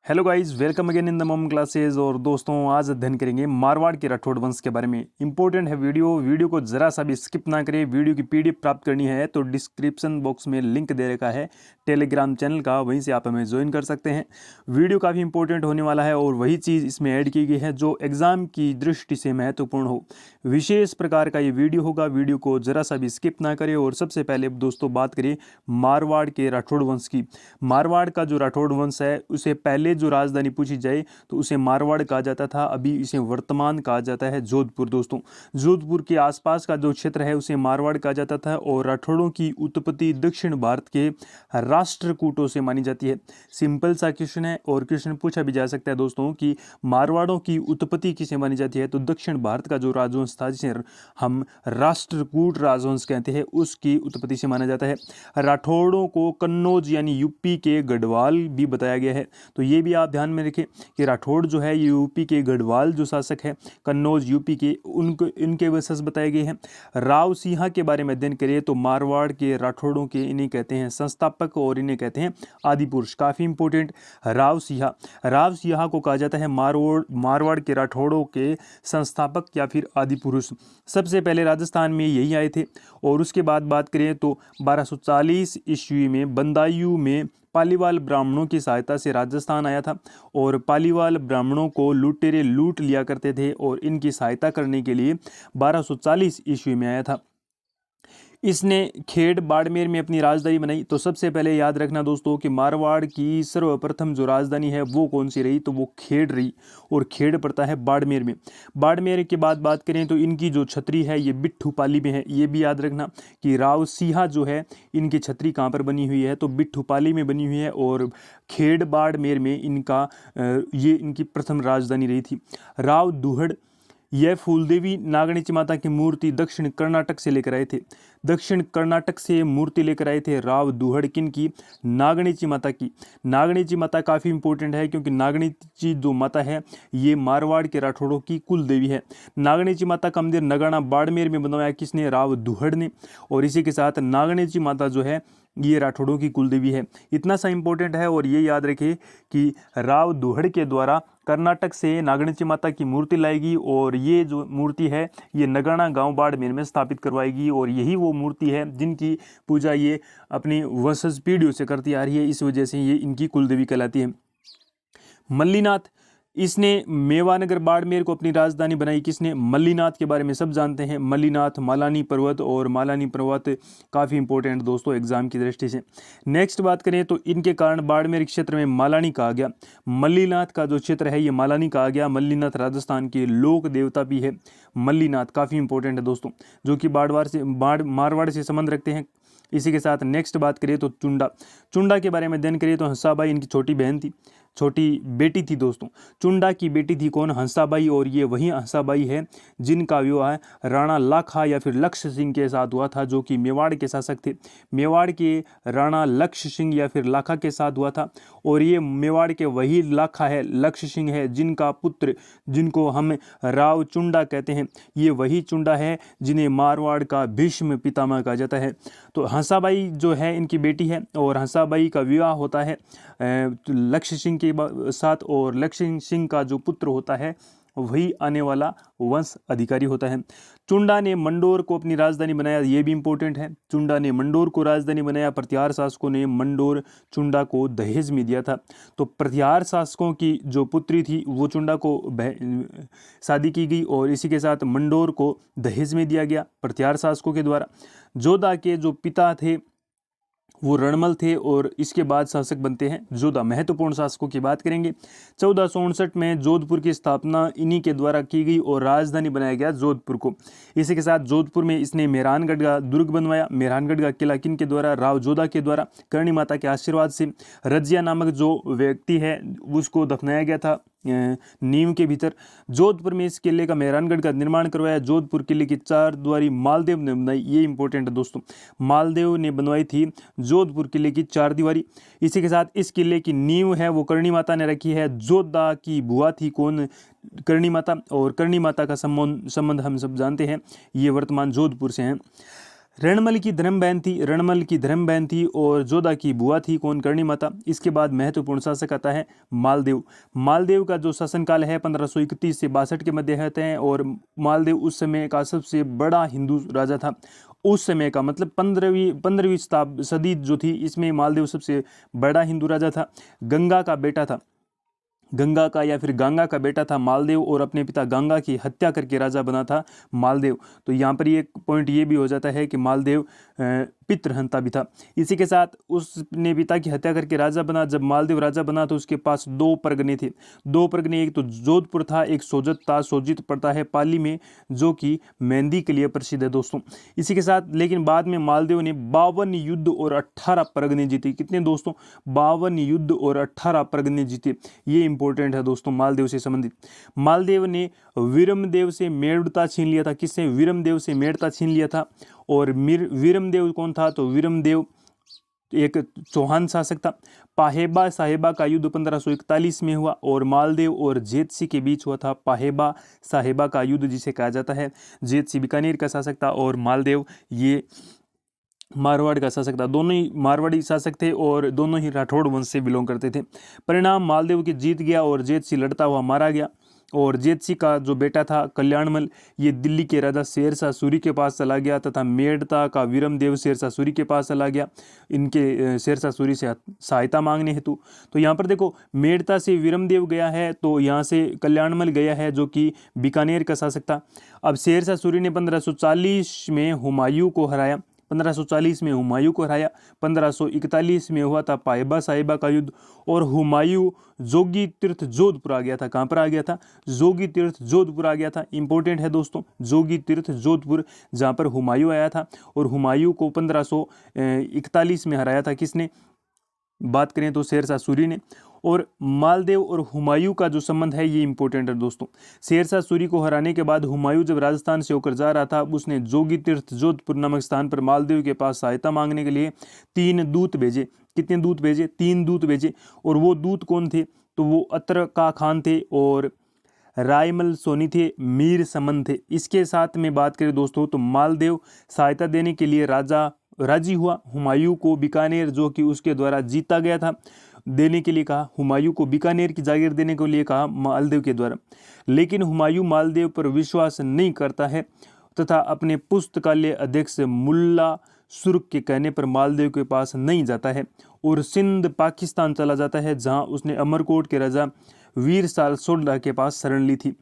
Hello guys, welcome again in the mom classes. और दोस्तों, आज अध्ययन करेंगे मारवाड़ के राठौड़ वंश के बारे में। इंपॉर्टेंट है वीडियो को जरा सा भी स्किप ना करें। वीडियो की पीडीएफ प्राप्त करनी है तो डिस्क्रिप्शन बॉक्स में लिंक दे रखा है टेलीग्राम चैनल का, वहीं से आप हमें ज्वाइन कर सकते हैं। वीडियो काफ़ी इंपॉर्टेंट होने वाला है और वही चीज़ इसमें ऐड की गई है जो एग्जाम की दृष्टि से महत्वपूर्ण हो। विशेष प्रकार का ये वीडियो होगा, वीडियो को जरा सा भी स्किप ना करें। और सबसे पहले दोस्तों बात करें मारवाड़ के राठौड़ वंश की। मारवाड़ का जो राठौड़ वंश है, उसे पहले जो राजधानी पूछी जाए तो उसे मारवाड़ कहा जाता था, अभी इसे वर्तमान कहा जाता है जोधपुर। दोस्तों, जोधपुर के आसपास का जो क्षेत्र है उसे मारवाड़ कहा जाता था। और राठौड़ों की उत्पत्ति दक्षिण भारत के राष्ट्रकूटों से मानी जाती है। सिंपल सा क्वेश्चन है और क्वेश्चन पूछा भी जा सकता है दोस्तों कि मारवाड़ों की उत्पत्ति किसे मानी जाती है, तो दक्षिण भारत का जो राजवंश था जिसे हम राष्ट्रकूट राजवंश कहते हैं, उसकी उत्पत्ति से माना जाता है। राठौड़ों को कन्नौज यानी यूपी के गढ़वाल भी बताया गया है। तो ये भी आप ध्यान में रखें कि राठौड़ जो है ये यूपी के गढ़वाल जो शासक है, कन्नौज यूपी के, इनके वंशज बताए गए हैं। राव सिंहा के बारे में अध्ययन करें तो मारवाड़ के राठौड़ों के इन्हें कहते हैं संस्थापक और इन्हें कहते हैं आदि पुरुष। काफ़ी इंपॉर्टेंट, राव सिंहा को कहा जाता है मारवाड़ के राठौड़ों के संस्थापक या फिर आदि पुरुष। सबसे पहले राजस्थान में यही आए थे। और उसके बाद बात करें तो 1240 ईस्वी में बंदायू में पालीवाल ब्राह्मणों की सहायता से राजस्थान आया था। और पालीवाल ब्राह्मणों को लुटेरे लूट लिया करते थे और इनकी सहायता करने के लिए 1240 ईस्वी में आया था। इसने खेड़ बाड़मेर में अपनी राजधानी बनाई। तो सबसे पहले याद रखना दोस्तों कि मारवाड़ की सर्वप्रथम जो राजधानी है वो कौन सी रही, तो वो खेड़ रही। और खेड़ पड़ता है बाड़मेर में। बाड़मेर के बाद बात करें तो इनकी जो छतरी है ये बिट्ठूपाली में है। ये भी याद रखना कि राव सिंहा जो है इनकी छतरी कहाँ पर बनी हुई है, तो बिट्ठूपाली में बनी हुई है। और खेड़ बाड़मेर में ये इनकी प्रथम राजधानी रही थी। राव दुहड़, यह फूलदेवी नागणीची माता की मूर्ति दक्षिण कर्नाटक से लेकर आए थे। दक्षिण कर्नाटक से मूर्ति लेकर आए थे राव दुहड़। किन की? नागणीची माता की। नागणीची माता काफ़ी इंपॉर्टेंट है क्योंकि नागणीची जो माता है ये मारवाड़ के राठौड़ों की कुल देवी है। नागणीची माता का मंदिर नगाना बाड़मेर में बनवाया किसने? राव दुहड़ ने। और इसी के साथ नागणीची माता जो है ये राठौड़ों की कुलदेवी है। इतना सा इंपॉर्टेंट है। और ये याद रखें कि राव दुहड़ के द्वारा कर्नाटक से नागणीची माता की मूर्ति लाएगी और ये जो मूर्ति है ये नगाना गांव बाड़मेर में स्थापित करवाएगी। और यही वो मूर्ति है जिनकी पूजा ये अपनी वंशज पीढ़ियों से करती आ रही है, इस वजह से ये इनकी कुलदेवी कहलाती है। मल्लीनाथ, इसने मेवानगर बाड़मेर को अपनी राजधानी बनाई। किसने? मल्लीनाथ के बारे में सब जानते हैं। मल्लीनाथ, मालानी पर्वत, और मालानी पर्वत काफ़ी इंपॉर्टेंट दोस्तों एग्जाम की दृष्टि से। नेक्स्ट बात करें तो इनके कारण बाड़मेर क्षेत्र में मालानी कहा गया। मल्लीनाथ का जो क्षेत्र है ये मालानी कहा गया। मल्लीनाथ राजस्थान के लोक देवता भी है। मल्लीनाथ काफ़ी इंपॉर्टेंट है दोस्तों, जो कि मारवाड़ से संबंध रखते हैं। इसी के साथ नेक्स्ट बात करें तो चुंडा के बारे में अध्ययन करिए तो हंसाबाई इनकी छोटी बहन थी, छोटी बेटी थी दोस्तों। चुंडा की बेटी थी कौन? हंसाबाई। और ये वही हंसाबाई है जिनका विवाह राणा लाखा या फिर लक्ष्य सिंह के साथ हुआ था, जो कि मेवाड़ के शासक थे। मेवाड़ के राणा लक्ष्य सिंह या फिर लाखा के साथ हुआ था। और ये मेवाड़ के वही लाखा है, लक्ष्य सिंह है, जिनका पुत्र, जिनको हम राव चुंडा कहते हैं, ये वही चुंडा है जिन्हें मारवाड़ का भीष्म पितामह कहा जाता है। तो हंसाबाई जो है इनकी बेटी है और हंसाबाई का विवाह होता है लक्ष्य सिंह के साथ। और लक्ष्य सिंह का जो पुत्र होता है वही आने वाला वंश अधिकारी होता है। चुंडा ने मंडोर को अपनी राजधानी बनाया, ये भी इंपॉर्टेंट है। चुंडा ने मंडोर को राजधानी बनाया। प्रतिहार शासकों ने मंडोर चुंडा को दहेज में दिया था। तो प्रतिहार शासकों की जो पुत्री थी वो चुंडा को शादी की गई और इसी के साथ मंडोर को दहेज में दिया गया प्रतिहार शासकों के द्वारा। जोधा के जो पिता थे वो रणमल थे और इसके बाद शासक बनते हैं जोधा। महत्वपूर्ण शासकों की बात करेंगे। 1459 में जोधपुर की स्थापना इन्हीं के द्वारा की गई और राजधानी बनाया गया जोधपुर को। इसी के साथ जोधपुर में इसने मेहरानगढ़ का दुर्ग बनवाया। मेहरानगढ़ का किला किन के द्वारा? राव जोधा के द्वारा। करणी माता के आशीर्वाद से रजिया नामक जो व्यक्ति है उसको दफनाया गया था नीम के भीतर। जोधपुर में इस किले का मेहरानगढ़ का निर्माण करवाया। जोधपुर किले की 4 द्वारी मालदेव ने बनाई। ये इंपॉर्टेंट है दोस्तों, मालदेव ने बनवाई थी जोधपुर किले की 4 दीवारी। इसी के साथ इस किले की नींव है वो करणी माता ने रखी है। जोधा की बुआ थी कौन? करणी माता। और करणी माता का संबंध हम सब जानते हैं, ये वर्तमान जोधपुर से हैं। रणमल की धर्म बहन थी, रणमल की धर्म बहन थी और जोधा की बुआ थी कौन, करणी माता। इसके बाद महत्वपूर्ण शासक आता है मालदेव। मालदेव का जो शासनकाल है 1531 से 62 के मध्य रहते हैं और मालदेव उस समय का सबसे बड़ा हिंदू राजा था। उस समय का मतलब 15वीं सदी जो थी, इसमें मालदेव सबसे बड़ा हिंदू राजा था। गंगा का बेटा था, गंगा का या फिर गंगा का बेटा था मालदेव और अपने पिता गंगा की हत्या करके राजा बना था मालदेव। तो यहाँ पर एक पॉइंट ये भी हो जाता है कि मालदेव पितृहंता भी था। इसी के साथ उसने पिता की हत्या करके राजा बना। जब मालदेव राजा बना तो उसके पास 2 परगने थे, 2 परगने, एक तो जोधपुर था, एक सोजत था। सोजित पड़ता है पाली में, जो कि मेहंदी के लिए प्रसिद्ध है दोस्तों। इसी के साथ लेकिन बाद में मालदेव ने 52 युद्ध और 18 परगने जीते। कितने दोस्तों? 52 युद्ध और 18 परगने जीते। ये इंपॉर्टेंट है दोस्तों मालदेव से संबंधित। मालदेव ने वीरमदेव से मेड़ता छीन लिया था। किससे? वीरमदेव से मेड़ता छीन लिया था। और वीरमदेव कौन था? तो वीरमदेव एक चौहान शासक था। पाहेबा साहेबा का युद्ध 1541 में हुआ और मालदेव और जेतसी के बीच हुआ था पाहेबा साहेबा का युद्ध, जिसे कहा जाता है। जेतसी बीकानेर का शासक था और मालदेव ये मारवाड़ का शासक था। दोनों ही मारवाड़ी शासक थे और दोनों ही राठौड़ वंश से बिलोंग करते थे। परिणाम मालदेव की जीत गया और जेतसी लड़ता हुआ मारा गया। और जेतसी का जो बेटा था कल्याणमल, ये दिल्ली के राजा शेरशाह सूरी के पास चला गया तथा मेड़ता का वीरमदेव शेरशाह सूरी के पास चला गया इनके शेरशाह सूरी से सहायता मांगने हेतु। तो यहाँ पर देखो, मेड़ता से वीरमदेव गया है तो यहाँ से कल्याणमल गया है जो कि बीकानेर का शासक था। अब शेरशाह सूरी ने 1540 में हुमायूं को हराया, 1540 में हुमायूं को हराया। 1541 में हुआ था पाइबा साहिबा का युद्ध और हुमायूं जोगी तीर्थ जोधपुर आ गया था। कहाँ पर आ गया था? जोगी तीर्थ जोधपुर आ गया था। इंपॉर्टेंट है दोस्तों, जोगी तीर्थ जोधपुर, जहाँ पर हुमायूं आया था। और हुमायूं को 1541 में हराया था किसने? बात करें तो शेरशाह सूरी ने। और मालदेव और हुमायूं का जो संबंध है ये इंपॉर्टेंट है दोस्तों। शेरशाह सूरी को हराने के बाद हुमायूं जब राजस्थान से होकर जा रहा था, उसने जोगी तीर्थ जोधपुर नामक स्थान पर मालदेव के पास सहायता मांगने के लिए 3 दूत भेजे। कितने दूत भेजे? 3 दूत भेजे। और वो दूत कौन थे? तो वो अतरका खान थे और रायमल सोनी थे, मीर समन थे। इसके साथ में बात करें दोस्तों तो मालदेव सहायता देने के लिए राजी हुआ। हुमायूं को बीकानेर, जो कि उसके द्वारा जीता गया था, देने के लिए कहा। हुमायूं को बीकानेर की जागीर देने के लिए कहा मालदेव के द्वारा। लेकिन हुमायूं मालदेव पर विश्वास नहीं करता है तथा अपने पुस्तकालय अध्यक्ष मुल्ला सुर्ख के कहने पर मालदेव के पास नहीं जाता है और सिंध पाकिस्तान चला जाता है, जहां उसने अमरकोट के राजा वीर साल सोडा के पास शरण ली थी।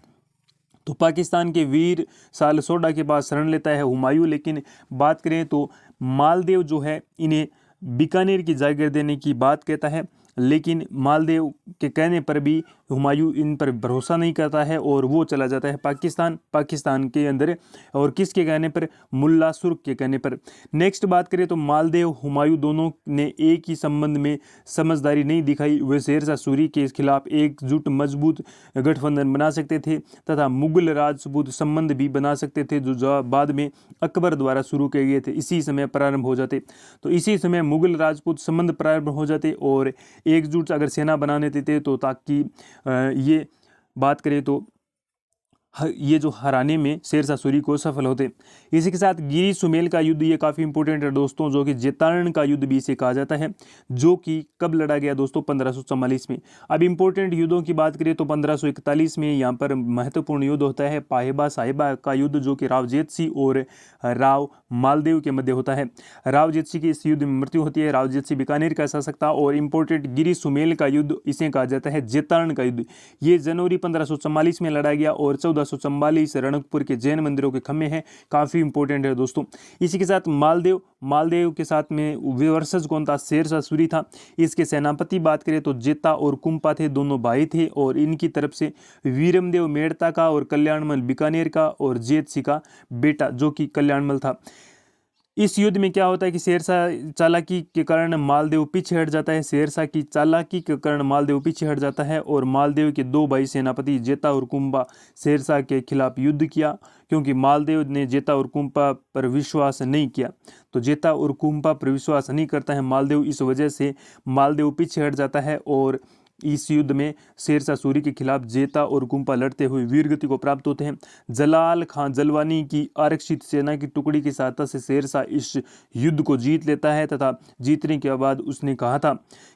तो पाकिस्तान के वीर साल सोडा के पास शरण लेता है हुमायूं। लेकिन बात करें तो मालदेव जो है इन्हें बीकानेर की जागीर देने की बात कहता है, लेकिन मालदेव के कहने पर भी हुमायूं इन पर भरोसा नहीं करता है और वो चला जाता है पाकिस्तान के अंदर। और किसके कहने पर? मुल्ला सुर्ख के कहने पर। नेक्स्ट बात करें तो मालदेव हुमायूं दोनों ने एक ही संबंध में समझदारी नहीं दिखाई। वे शेरशाह सूरी के खिलाफ एकजुट मजबूत गठबंधन बना सकते थे तथा मुगल राजपूत संबंध भी बना सकते थे, जो बाद में अकबर द्वारा शुरू किए गए थे, इसी समय प्रारंभ हो जाते। तो इसी समय मुगल राजपूत संबंध प्रारंभ हो जाते और एकजुट अगर सेना बनाने देते तो, ताकि ये बात करें तो ये जो हराने में शेरशाह सूरी को सफल होते। इसी के साथ गिरी सुमेल का युद्ध, ये काफ़ी इंपॉर्टेंट है दोस्तों, जो कि जेतारण का युद्ध भी इसे कहा जाता है, जो कि कब लड़ा गया दोस्तों? 1544 में। अब इंपॉर्टेंट युद्धों की बात करें तो 1541 में यहाँ पर महत्वपूर्ण युद्ध होता है पाहेबा साहिबा का युद्ध, जो कि राव जेतसी और राव मालदेव के मध्य होता है। राव जेतसी की इस युद्ध में मृत्यु होती है। राव जेतसी बीकानेर का शासक था। और इंपॉर्टेंट गिरी सुमेल का युद्ध इसे कहा जाता है जेतारण का युद्ध। ये जनवरी 1544 में लड़ा गया और 1444 रणकपुर के जैन मंदिरों के खम्भे हैं, काफ़ी इंपॉर्टेंट है दोस्तों। इसी के साथ मालदेव के साथ में विवर्षज कौन था? शेरशाह सूरी था। इसके सेनापति बात करें तो जेता और कुंपा थे, दोनों भाई थे और इनकी तरफ से वीरमदेव मेड़ता का और कल्याणमल बीकानेर का और जेतसी का बेटा जो कि कल्याणमल था। इस युद्ध में क्या होता है कि शेरशाह चालाकी के कारण मालदेव पीछे हट जाता है। शेरशाह की चालाकी के कारण मालदेव पीछे हट जाता है और मालदेव के 2 भाई सेनापति जेता और कुंभा शेरशाह के खिलाफ युद्ध किया, क्योंकि मालदेव ने जेता और कुंभा पर विश्वास नहीं किया। तो जेता और कुंभा पर विश्वास नहीं करता है मालदेव, इस वजह से मालदेव पीछे हट जाता है और इस युद्ध में शेरशाह सूरी के खिलाफ जेता और कुंपा लड़ते हुए वीरगति को प्राप्त होते हैं। जलाल खां जलवानी की आरक्षित सेना की टुकड़ी की सहायता से शेरशाह इस युद्ध को जीत लेता है तथा जीतने के बाद उसने कहा था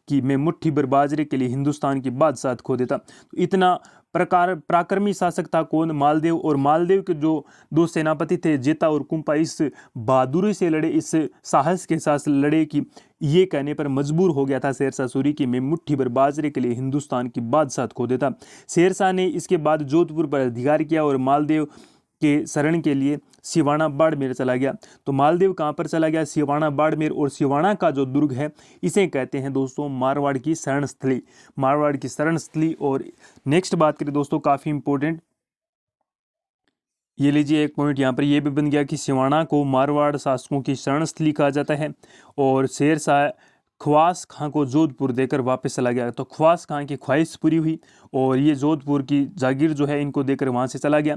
कि मैं मुट्ठी भर बाजरे के लिए हिंदुस्तान की बादशाहत खो देता। तो इतना पराक्रमी शासक था कौन? मालदेव। और मालदेव के जो दो सेनापति थे जेता और कुंपा इस बहादुरी से लड़े, इस साहस के साथ लड़े कि ये कहने पर मजबूर हो गया था शेरशाह सूरी कि मैं मुट्ठी भर बाजरे के लिए हिंदुस्तान की बादशाहत खो देता। शेरशाह ने इसके बाद जोधपुर पर अधिकार किया और मालदेव के शरण के लिए सिवाना बाड़मेर चला गया। तो मालदेव कहाँ पर चला गया? सिवाना बाड़मेर। और सिवाना का जो दुर्ग है इसे कहते हैं दोस्तों मारवाड़ की शरण स्थली, मारवाड़ की शरण स्थली। और नेक्स्ट बात करें दोस्तों, काफी इंपॉर्टेंट, ये लीजिए एक पॉइंट यहाँ पर ये भी बन गया कि सिवाना को मारवाड़ शासकों की शरण स्थली कहा जाता है। और शेरशाह ख्वास खां को जोधपुर देकर वापस चला गया। तो ख्वास खां की ख्वाहिश पूरी हुई और ये जोधपुर की जागीर जो है इनको देकर वहाँ से चला गया।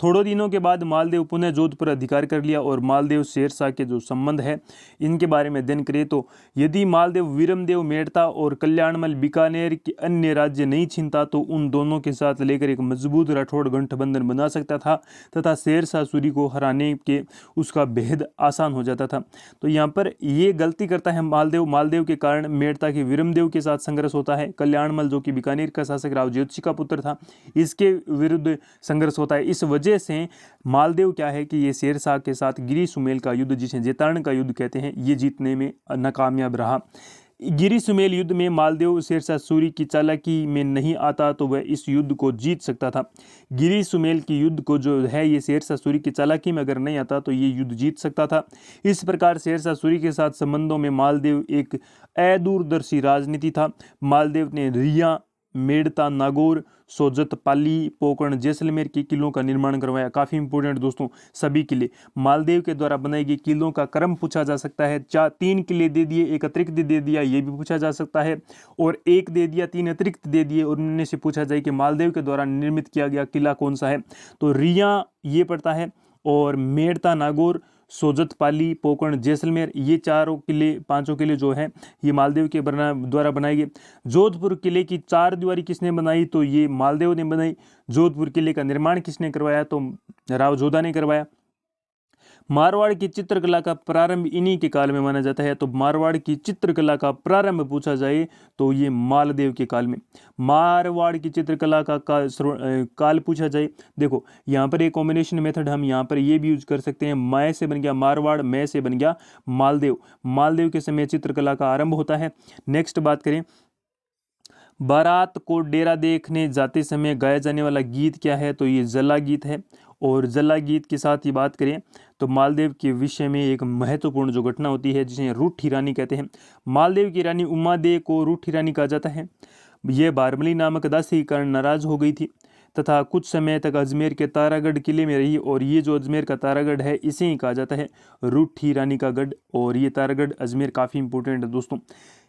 थोड़े दिनों के बाद मालदेव पुनः जोधपुर अधिकार कर लिया। और मालदेव शेरशाह के जो संबंध है इनके बारे में अध्ययन करें तो यदि मालदेव वीरमदेव मेड़ता और कल्याणमल बीकानेर के अन्य राज्य नहीं छीनता तो उन दोनों के साथ लेकर एक मजबूत राठौड़ गठबंधन बना सकता था तथा शेरशाह सूरी को हराने के उसका भेद आसान हो जाता था। तो यहाँ पर ये गलती करता है मालदेव के कारण मेड़ता के वीरमदेव के साथ संघर्ष होता है। कल्याणमल जो कि बीकानेर का शासक राव ज्योतिषी का पुत्र था इसके विरुद्ध संघर्ष होता है। इस वजह से मालदेव क्या है कि ये शेरशाह के साथ गिरी सुमेल का युद्ध, जिसे जेतारण का युद्ध कहते हैं, ये जीतने में नाकामयाब रहा। गिरी सुमेल युद्ध में मालदेव शेरशाह सूरी की चालाकी में नहीं आता तो वह इस युद्ध को जीत सकता था। गिरी सुमेल की युद्ध को जो है ये शेरशाह सूरी की चालाकी में अगर नहीं आता तो ये युद्ध जीत सकता था। इस प्रकार शेरशाह सूरी के साथ संबंधों में मालदेव एक अदूरदर्शी राजनीति था। मालदेव ने रिया, मेड़ता, नागौर, सोजत, पाली, पोकरण, जैसलमेर के किलों का निर्माण करवाया। काफी इंपोर्टेंट दोस्तों सभी किले मालदेव के द्वारा बनाई गई किलों का क्रम पूछा जा सकता है। 3 किले दे दिए, एक अतिरिक्त दे दिया, ये भी पूछा जा सकता है। और एक दे दिया, 3 अतिरिक्त दे दिए और उनमें से पूछा जाए कि मालदेव के द्वारा निर्मित किया गया किला कौन सा है। तो रिया ये पड़ता है और मेड़ता, नागौर, सोजत, पाली, पोकरण, जैसलमेर, ये 5 किले जो है ये मालदेव के द्वारा बनाए गए। जोधपुर किले की 4 दीवारी किसने बनाई? तो ये मालदेव ने बनाई। जोधपुर किले का निर्माण किसने करवाया? तो राव जोधा ने करवाया। मारवाड़ की चित्रकला का प्रारंभ इन्हीं के काल में माना जाता है। तो मारवाड़ की चित्रकला का प्रारंभ पूछा जाए तो ये मालदेव के काल में। मारवाड़ की चित्रकला का काल पूछा जाए, देखो यहाँ पर एक कॉम्बिनेशन मेथड हम यहाँ पर ये भी यूज कर सकते हैं। मैं से बन गया मारवाड़, मैं से बन गया मालदेव। मालदेव के समय चित्रकला का आरंभ होता है। नेक्स्ट बात करें, बारात को डेरा देखने जाते समय गाया जाने वाला गीत क्या है? तो ये जला गीत है। और जला गीत के साथ ही बात करें तो मालदेव के विषय में एक महत्वपूर्ण जो घटना होती है जिसे रूठी रानी कहते हैं। मालदेव की रानी उमादेव को रूठी रानी कहा जाता है। यह बारमली नामक दासी के कारण नाराज हो गई थी तथा कुछ समय तक अजमेर के तारागढ़ किले में रही। और ये जो अजमेर का तारागढ़ है इसे ही कहा जाता है रूठी रानी का गढ़। और ये तारागढ़ अजमेर काफ़ी इंपॉर्टेंट है दोस्तों।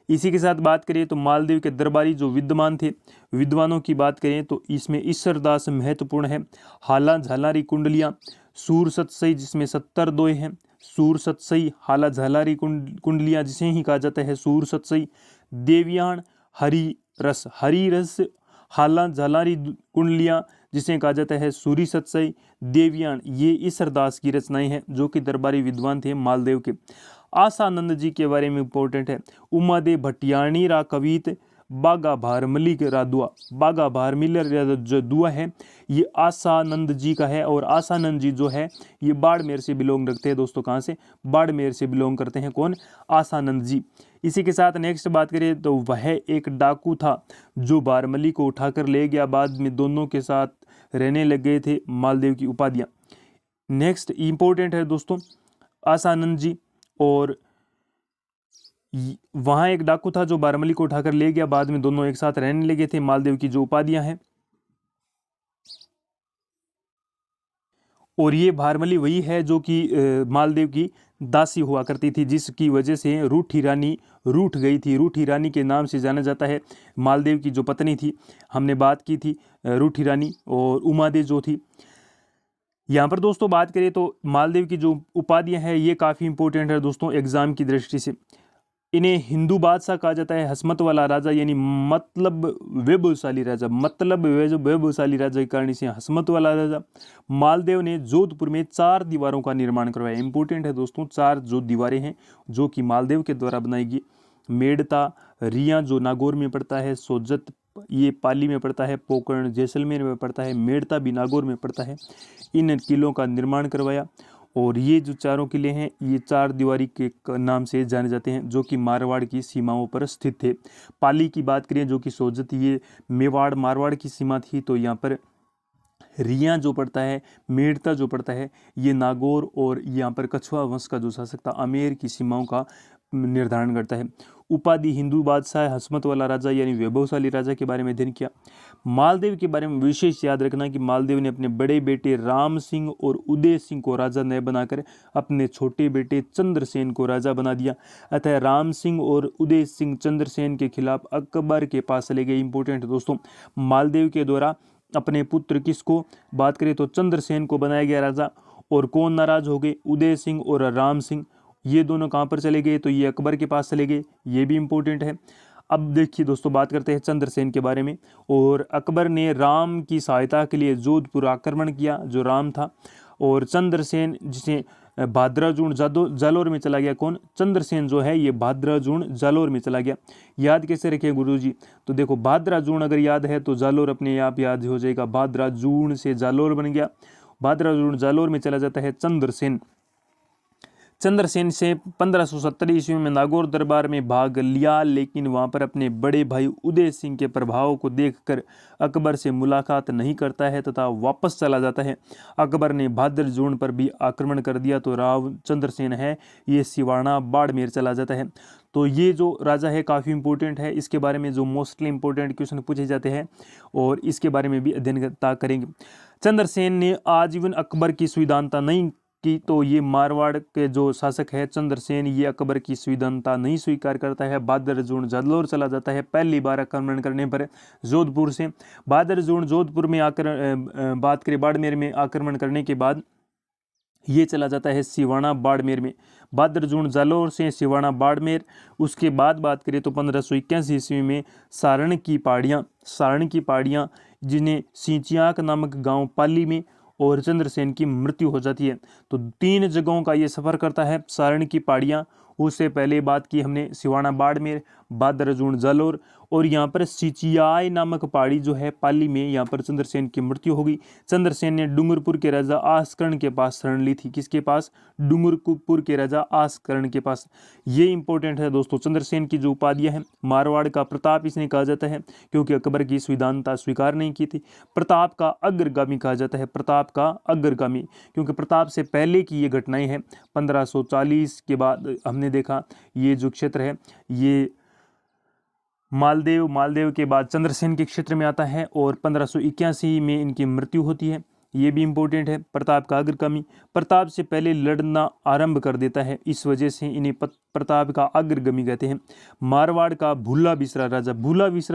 इसी के साथ बात करें तो मालदेव के दरबारी जो विद्वान थे, विद्वानों की बात करें तो इसमें ईश्वरदास महत्वपूर्ण है। हाला झालारी कुंडलियाँ, सूर सतसई जिसमें 70 दोए हैं, सूर सतसई, हाला झालारी कुंडलियाँ जिसे ही कहा जाता है सूर सतसई, देवियाण, हरि रस, हाला झालारी कुंडलियाँ जिसे कहा जाता है सूरी सतसई, देवियाण, ये ईश्वरदास की रचनाएं हैं जो कि दरबारी विद्वान थे मालदेव के। आसानंद जी के बारे में इंपॉर्टेंट है। उमादे भटियाणी रा कवित, बागा भारमली के रादुआ, बागा भारमिलर जो दुआ है ये आसानंद जी का है। और आसानंद जी जो है ये बाड़मेर से बिलोंग रखते हैं दोस्तों। कहाँ से? बाड़मेर से बिलोंग करते हैं। कौन? आसानंद जी। इसी के साथ नेक्स्ट बात करें तो वह एक डाकू था जो बारमली को उठाकर ले गया। बाद में दोनों के साथ रहने लग गए थे। मालदेव की उपाधियाँ नेक्स्ट इंपॉर्टेंट है दोस्तों, आसानंद जी। और वहां एक डाकू था जो बारमली को उठाकर ले गया, बाद में दोनों एक साथ रहने लगे थे। मालदेव की जो उपाधियां हैं, और ये भारमली वही है जो कि मालदेव की दासी हुआ करती थी, जिसकी वजह से रूठी रानी रूठ गई थी। रूठी रानी के नाम से जाना जाता है। मालदेव की जो पत्नी थी, हमने बात की थी रूठी रानी, और उमादेव जो थी। यहाँ पर दोस्तों बात करें तो मालदेव की जो उपाधियां हैं ये काफ़ी इंपॉर्टेंट है दोस्तों एग्जाम की दृष्टि से। इन्हें हिंदू बादशाह कहा जाता है, हसमत वाला राजा यानी मतलब वैभवशाली राजा, मतलब वैभवशाली राजा के कारण इसे हसमत वाला राजा। मालदेव ने जोधपुर में 4 दीवारों का निर्माण करवाया। इंपॉर्टेंट है दोस्तों, 4 जो दीवारें हैं जो कि मालदेव के द्वारा बनाई गई। मेड़ता, रिया जो नागौर में पड़ता है, सोजत ये पाली में पड़ता है, पोकरण जैसलमेर में पड़ता है, मेड़ता भी नागौर में पड़ता है। इन किलों का निर्माण करवाया। और ये जो चारों किले हैं ये 4 दीवारी के नाम से जाने जाते हैं, जो कि मारवाड़ की सीमाओं पर स्थित थे। पाली की बात करें जो कि सोजत ये मेवाड़ मारवाड़ की सीमा थी, तो यहाँ पर रिया जो पड़ता है, मेड़ता जो पड़ता है ये नागौर और यहाँ पर कछुआ वंश का जो शासक था आमेर की सीमाओं का निर्धारण करता है। उपाधि हिंदू बादशाह, हसमत वाला राजा यानी वैभवशाली राजा के बारे में अध्ययन किया। मालदेव के बारे में विशेष याद रखना कि मालदेव ने अपने बड़े बेटे राम सिंह और उदय सिंह को राजा न बनाकर अपने छोटे बेटे चंद्रसेन को राजा बना दिया। अतः राम सिंह और उदय सिंह चंद्रसेन के खिलाफ अकबर के पास चले गए। इंपॉर्टेंट दोस्तों, मालदेव के द्वारा अपने पुत्र किसको बात करें तो चंद्रसेन को बनाया गया राजा। और कौन नाराज हो गए, उदय सिंह और राम सिंह, ये दोनों कहाँ पर चले गए तो ये अकबर के पास चले गए, ये भी इंपॉर्टेंट है। अब देखिए दोस्तों, बात करते हैं चंद्रसेन के बारे में। और अकबर ने राम की सहायता के लिए जोधपुर आक्रमण किया, जो राम था। और चंद्रसेन जिसे भाद्राजून जालोर में चला गया, कौन, चंद्रसेन जो है ये भाद्राजून जालोर में चला गया। याद कैसे रखे गुरुजी, तो देखो भाद्राजून अगर याद है तो जालोर अपने आप याद हो जाएगा, भाद्राजून से जालोर बन गया। भाद्राजून जालोर में चला जाता है चंद्रसेन। चंद्रसेन से 1570 ईस्वी में नागौर दरबार में भाग लिया, लेकिन वहां पर अपने बड़े भाई उदय सिंह के प्रभाव को देखकर अकबर से मुलाकात नहीं करता है तथा वापस चला जाता है। अकबर ने भाद्रजून पर भी आक्रमण कर दिया तो राव चंद्रसेन है ये सिवाना बाड़मेर चला जाता है। तो ये जो राजा है काफ़ी इंपॉर्टेंट है, इसके बारे में जो मोस्टली इंपॉर्टेंट क्वेश्चन पूछे जाते हैं और इसके बारे में भी अध्ययन करेंगे। चंद्रसेन ने आजीवन अकबर की संविधानता नहीं की, तो ये मारवाड़ के जो शासक है चंद्रसेन ये अकबर की संविधानता नहीं स्वीकार करता है। भाद्रजून जालोर चला जाता है पहली बार आक्रमण करने पर जोधपुर से। भाद्रजून जोधपुर में बात करें बाड़मेर में आक्रमण करने के बाद ये चला जाता है सिवाना बाड़मेर में। भाद्रजून जालोर से सिवाना बाड़मेर। उसके बाद बात करें तो 1581 ईस्वी में सारण की पहाड़ियाँ जिन्हें सिंचियाक नामक गांव पाली में और चंद्रसेन की मृत्यु हो जाती है। तो 3 जगहों का ये सफर करता है। सारण की पहाड़ियाँ, उससे पहले बात की हमने सिवाना बाड़मेर, भाद्रजून जालोर, और यहाँ पर सिचियाई नामक पहाड़ी जो है पाली में, यहाँ पर चंद्रसेन की मृत्यु होगी। चंद्रसेन ने डूंगरपुर के राजा आसकर्ण के पास शरण ली थी। किसके पास, डूंगरपुर के राजा आसकर्ण के पास। ये इंपॉर्टेंट है दोस्तों। चंद्रसेन की जो उपाधियां हैं, मारवाड़ का प्रताप इसने कहा जाता है क्योंकि अकबर की संविधानता स्वीकार नहीं की थी। प्रताप का अग्रगामी कहा जाता है, प्रताप का अग्रगामी, क्योंकि प्रताप से पहले की ये घटनाएं हैं। 1540 के बाद हमने देखा ये जो क्षेत्र है ये मालदेव के बाद चंद्रसेन के क्षेत्र में आता है और 1581 में इनकी मृत्यु होती है। ये भी इंपॉर्टेंट है। प्रताप का अग्रगामी, प्रताप से पहले लड़ना आरंभ कर देता है, इस वजह से इन्हें प्रताप का अग्रगामी कहते हैं। मारवाड़ का भूला बिसरा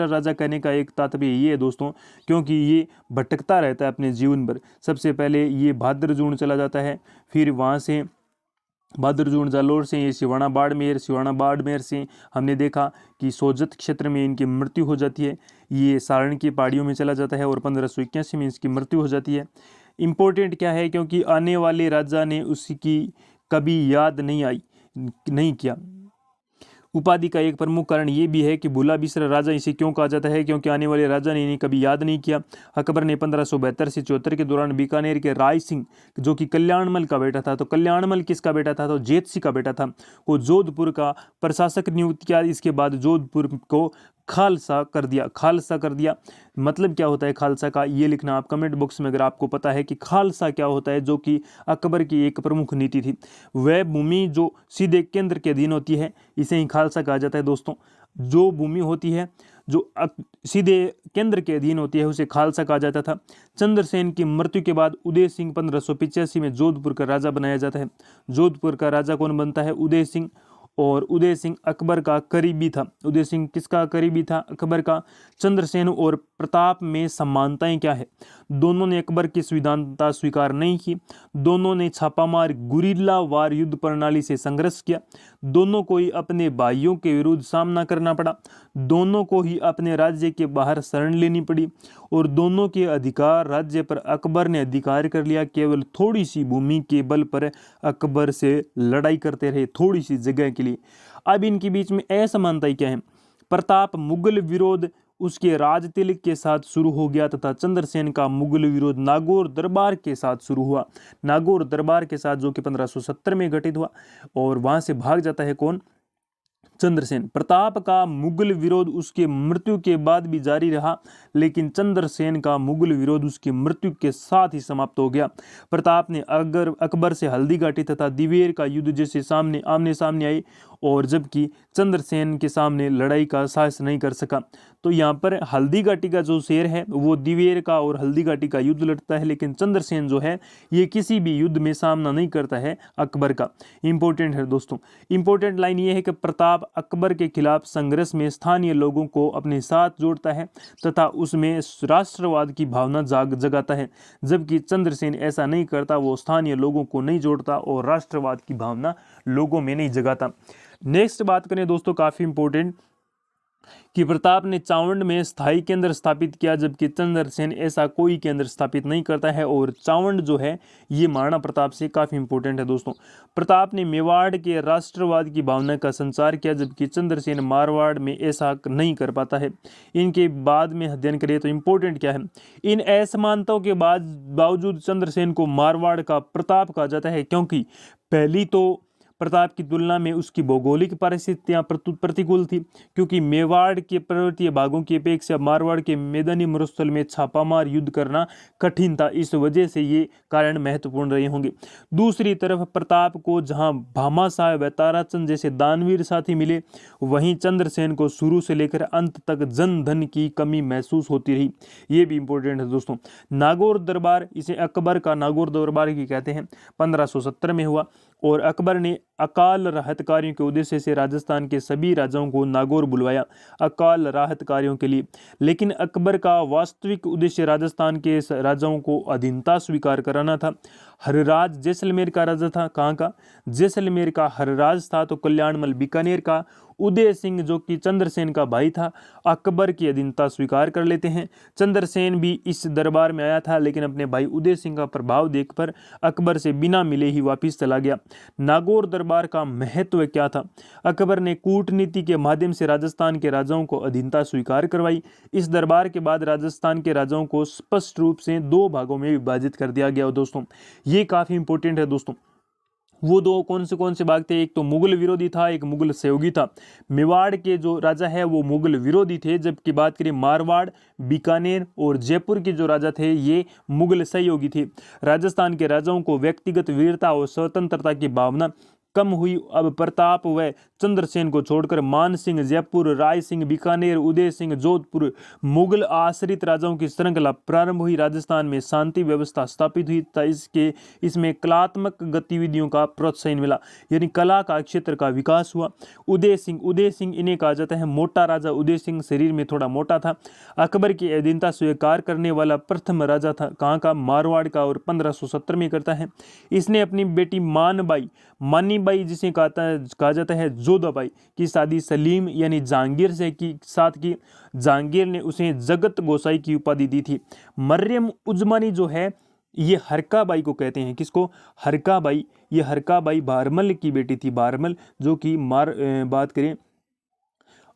राजा कहने का एक तात्पर्य ये है दोस्तों, क्योंकि ये भटकता रहता है अपने जीवन भर। सबसे पहले ये भाद्रजून चला जाता है, फिर वहाँ से भाद्रजून जालोर से ये सिवाना बाड़मेर से हमने देखा कि सोजत क्षेत्र में इनकी मृत्यु हो जाती है। ये सारण की पहाड़ियों में चला जाता है और 1581 में इसकी मृत्यु हो जाती है। इम्पोर्टेंट क्या है, क्योंकि आने वाले राजा ने उसकी कभी याद नहीं किया। उपाधि का एक प्रमुख कारण ये भी है कि भूला बिसरा राजा इसे क्यों कहा जाता है, क्योंकि आने वाले राजा ने इन्हें कभी याद नहीं किया। अकबर ने 1572 से 74 के दौरान बीकानेर के राय सिंह जो कि कल्याणमल का बेटा था, तो कल्याणमल किसका बेटा था, तो जेत सिंह का बेटा था, को जोधपुर का प्रशासक नियुक्त किया। इसके बाद जोधपुर को खालसा कर दिया। मतलब क्या होता है खालसा का, ये लिखना आप कमेंट बॉक्स में अगर आपको पता है कि खालसा क्या होता है, जो कि अकबर की एक प्रमुख नीति थी। वह भूमि जो सीधे केंद्र के अधीन होती है इसे ही खालसा कहा जाता है दोस्तों। जो भूमि होती है जो सीधे केंद्र के अधीन होती है उसे खालसा कहा जाता था। चंद्रसेन की मृत्यु के बाद उदय सिंह 1585 में जोधपुर का राजा बनाया जाता है। जोधपुर का राजा कौन बनता है, उदय सिंह। और उदय सिंह अकबर का करीबी था। उदय सिंह किसका करीबी था, अकबर का। चंद्रसेन और प्रताप में समानताएं क्या है। दोनों ने अकबर की संविधानता स्वीकार नहीं की, दोनों ने छापामार गुरिल्ला वार युद्ध प्रणाली से संघर्ष किया, दोनों को ही अपने भाइयों के विरुद्ध सामना करना पड़ा, दोनों को ही अपने राज्य के बाहर शरण लेनी पड़ी और दोनों के अधिकार राज्य पर अकबर ने अधिकार कर लिया। केवल थोड़ी सी भूमि के बल पर अकबर से लड़ाई करते रहे, थोड़ी सी जगह के लिए। अब इनके बीच में असमानताएं क्या है। प्रताप मुगल विरोध उसके राज तिलक के साथ शुरू हो गया तथा चंद्रसेन का मुगल विरोध नागौर दरबार के साथ शुरू हुआ। नागौर दरबार के साथ जो कि 1570 में घटित हुआ और वहां से भाग जाता है कौन, चंद्रसेन। प्रताप का मुगल विरोध उसके मृत्यु के बाद भी जारी रहा, लेकिन चंद्रसेन का मुगल विरोध उसकी मृत्यु के साथ ही समाप्त हो गया। प्रताप ने अकबर से हल्दी घाटी तथा दिवेर का युद्ध जैसे आमने सामने आए और जबकि चंद्रसेन के सामने लड़ाई का साहस नहीं कर सका। तो यहाँ पर हल्दी घाटी का जो शेर है वो दिवेर का और हल्दी घाटी का युद्ध लड़ता है, लेकिन चंद्रसेन जो है ये किसी भी युद्ध में सामना नहीं करता है अकबर का। इंपॉर्टेंट है दोस्तों, इंपॉर्टेंट लाइन ये है कि प्रताप अकबर के खिलाफ संघर्ष में स्थानीय लोगों को अपने साथ जोड़ता है तथा उसमें राष्ट्रवाद की भावना जगाता है, जबकि चंद्रसेन ऐसा नहीं करता, वो स्थानीय लोगों को नहीं जोड़ता और राष्ट्रवाद की भावना लोगों में नहीं जगाता। नेक्स्ट बात करें दोस्तों, काफी इंपॉर्टेंट, कि प्रताप ने चावंड में स्थायी केंद्र स्थापित किया, जबकि चंद्रसेन ऐसा कोई केंद्र स्थापित नहीं करता है और चावंड जो है ये महाराणा प्रताप से काफी इंपॉर्टेंट है दोस्तों। प्रताप ने मेवाड़ के राष्ट्रवाद की भावना का संचार किया, जबकि चंद्रसेन मारवाड़ में ऐसा नहीं कर पाता है। इनके बाद में अध्ययन करें तो इंपॉर्टेंट क्या है, इन असमानताओं के बावजूद चंद्रसेन को मारवाड़ का प्रताप कहा जाता है, क्योंकि पहली तो प्रताप की तुलना में उसकी भौगोलिक परिस्थितियां प्रतिकूल थी, क्योंकि मेवाड़ के पर्वतीय भागों की अपेक्षा मारवाड़ के मैदानी मरुस्थल में छापामार युद्ध करना कठिन था, इस वजह से ये कारण महत्वपूर्ण रहे होंगे। दूसरी तरफ प्रताप को जहां भामाशाह व ताराचंद जैसे दानवीर साथी मिले, वहीं चंद्रसेन को शुरू से लेकर अंत तक जन धन की कमी महसूस होती रही। ये भी इंपॉर्टेंट है दोस्तों। नागौर दरबार, इसे अकबर का नागौर दरबार की कहते हैं, 1570 में हुआ और अकबर ने अकाल राहत कार्यों के उद्देश्य से राजस्थान के सभी राजाओं को नागौर बुलवाया अकाल राहत कार्यों के लिए। लेकिन अकबर का वास्तविक उद्देश्य राजस्थान के राजाओं को अधीनता स्वीकार कराना था। हरराज जैसलमेर का राजा था, कहाँ का, जैसलमेर का हरराज था। तो कल्याणमल बीकानेर का उदय सिंह जो कि चंद्रसेन का भाई था, अकबर की अधीनता स्वीकार कर लेते हैं। चंद्रसेन भी इस दरबार में आया था, लेकिन अपने भाई उदय सिंह का प्रभाव देखकर अकबर से बिना मिले ही वापस चला गया। नागौर दरबार का महत्व क्या था? अकबर ने कूटनीति के माध्यम से राजस्थान के राजाओं को अधीनता स्वीकार करवाई। इस दरबार के बाद राजस्थान के राजाओं को स्पष्ट रूप से दो भागों में विभाजित कर दिया गया दोस्तों। ये काफी इंपॉर्टेंट है दोस्तों। वो दो कौन से भाग थे, एक तो मुगल विरोधी था, एक मुगल सहयोगी था। मेवाड़ के जो राजा है वो मुगल विरोधी थे, जबकि बात करें मारवाड़, बीकानेर और जयपुर के जो राजा थे ये मुगल सहयोगी थे। राजस्थान के राजाओं को व्यक्तिगत वीरता और स्वतंत्रता की भावना कम हुई। अब प्रताप व चंद्रसेन को छोड़कर मान सिंह जयपुर, राय सिंह बीकानेर, उदय सिंह जोधपुर, मुगल आश्रित राजाओं की श्रृंखला प्रारंभ हुई। राजस्थान में शांति व्यवस्था स्थापित हुई तथा इसमें कलात्मक गतिविधियों का प्रोत्साहन मिला, यानी कला का क्षेत्र का विकास हुआ। उदय सिंह इन्हें कहा जाता है मोटा राजा। उदय सिंह शरीर में थोड़ा मोटा था। अकबर की अधीनता स्वीकार करने वाला प्रथम राजा था, कहाँ का, मारवाड़ का, और 1570 में करता है। इसने अपनी बेटी मानीबाई जिसे कहा जाता है जोधाबाई की शादी सलीम यानी जहांगीर से साथ की। जहांगीर ने उसे जगत गोसाई की उपाधि दी थी। मरियम उजमानी जो है ये हरकाबाई को कहते हैं, किसको, हरकाबाई। ये हरकाबाई बारमल की बेटी थी। बारमल जो कि बात करें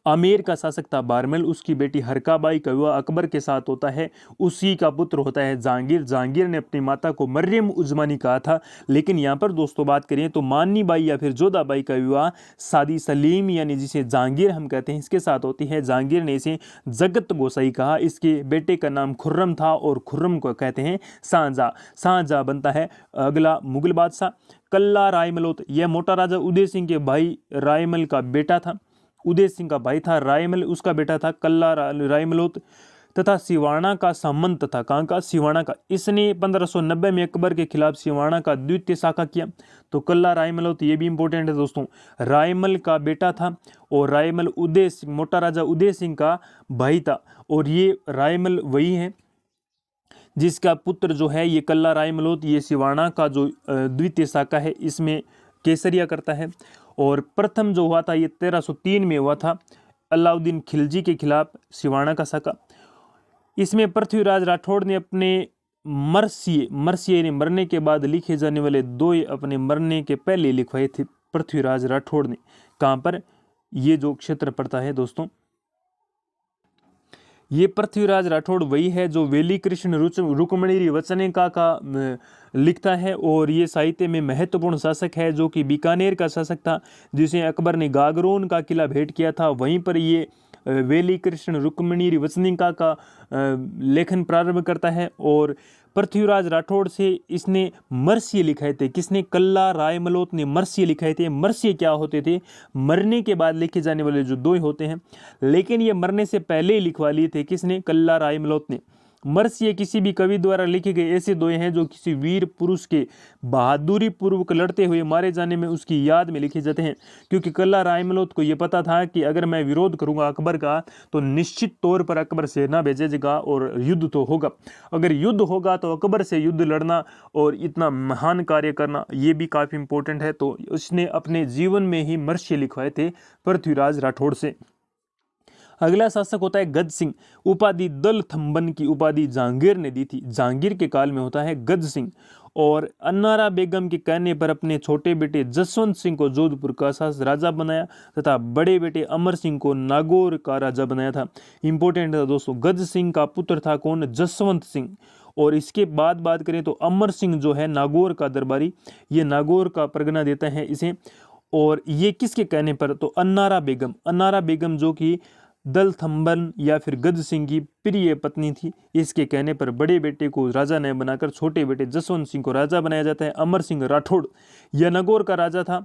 आमेर का शासक था बारमल, उसकी बेटी हरकाबाई का विवाह अकबर के साथ होता है। उसी का पुत्र होता है जहांगीर। जहांगीर ने अपनी माता को मरियम उजमानी कहा था। लेकिन यहाँ पर दोस्तों बात करें तो मानीबाई या फिर जोधाबाई का विवाह शादी सलीम यानी जिसे जहांगीर हम कहते हैं इसके साथ होती है। जहांगीर ने इसे जगत गोसाई कहा। इसके बेटे का नाम खुर्रम था और खुर्रम को कहते हैं शाहजहां। शाहजहां बनता है अगला मुगल बादशाह। कल्ला रायमलोत, यह मोटा राजा उदय सिंह के भाई रायमल का बेटा था। उदय सिंह का भाई था रायमल, उसका बेटा था कल्ला रायमलोत। तथा सिवाना का सामंत था। कहाँ का? सिवाना का। इसने 1590 में अकबर के खिलाफ सिवाना का द्वितीय शाखा किया। तो कल्ला रायमल, तो ये भी इंपॉर्टेंट है दोस्तों, रायमल का बेटा था और रायमल उदय सिंह, मोटा राजा उदय सिंह का भाई था। और ये रायमल वही है जिसका पुत्र जो है ये कल्ला रायमलोत, ये सिवाना का जो द्वितीय शाखा है इसमें केसरिया करता है। और प्रथम जो हुआ था ये 1303 में हुआ था, अलाउद्दीन खिलजी के खिलाफ सिवाना का शाखा। इसमें पृथ्वीराज राठौड़ ने अपने मरसिए ने मरने के बाद लिखे जाने वाले 2 अपने मरने के पहले लिखवाए थे पृथ्वीराज राठौड़ ने। कहाँ पर? ये जो क्षेत्र पड़ता है दोस्तों, ये पृथ्वीराज राठौड़ वही है जो वेली कृष्ण रुक्मिणी वचनिका का लिखता है। और ये साहित्य में महत्वपूर्ण शासक है जो कि बीकानेर का शासक था, जिसे अकबर ने गागरोन का किला भेंट किया था। वहीं पर ये वेली कृष्ण रुक्मिणी वचनिका का लेखन प्रारंभ करता है। और पृथ्वीराज राठौड़ से इसने मरसिए लिखाए थे। किसने? कल्ला रायमलोत ने मरसिए लिखाए थे। मरसिए क्या होते थे? मरने के बाद लिखे जाने वाले जो 2 होते हैं, लेकिन ये मरने से पहले ही लिखवा लिए थे। किसने? कल्ला रायमलोत ने। मरसिए किसी भी कवि द्वारा लिखे गए ऐसे 2 हैं जो किसी वीर पुरुष के बहादुरी पूर्वक लड़ते हुए मारे जाने में उसकी याद में लिखे जाते हैं। क्योंकि कल्ला रायमलोत को यह पता था कि अगर मैं विरोध करूंगा अकबर का तो निश्चित तौर पर अकबर सेना भेजेगा और युद्ध तो होगा। अगर युद्ध होगा तो अकबर से युद्ध लड़ना और इतना महान कार्य करना ये भी काफ़ी इंपॉर्टेंट है। तो उसने अपने जीवन में ही मरसिए लिखवाए थे पृथ्वीराज राठौड़ से। अगला शासक होता है गज सिंह। उपाधि दल थम्बन की उपाधि जहांगीर ने दी थी। जहांगीर के काल में होता है गज सिंह। और अन्नारा बेगम के कहने पर अपने छोटे बेटे जसवंत सिंह को जोधपुर का राजा बनाया तथा बड़े बेटे अमर सिंह को नागौर का राजा बनाया था। इंपॉर्टेंट था दोस्तों, गज सिंह का पुत्र था कौन? जसवंत सिंह। और इसके बाद बात करें तो अमर सिंह जो है नागौर का दरबारी, ये नागौर का परगना देता है इसे। और ये किसके कहने पर? तो अन्नारा बेगम जो कि दल थम्बन या फिर गज सिंह की प्रिय पत्नी थी, इसके कहने पर बड़े बेटे को राजा ने बनाकर छोटे बेटे जसवंत सिंह को राजा बनाया जाता है। अमर सिंह राठौड़ यह नागौर का राजा था।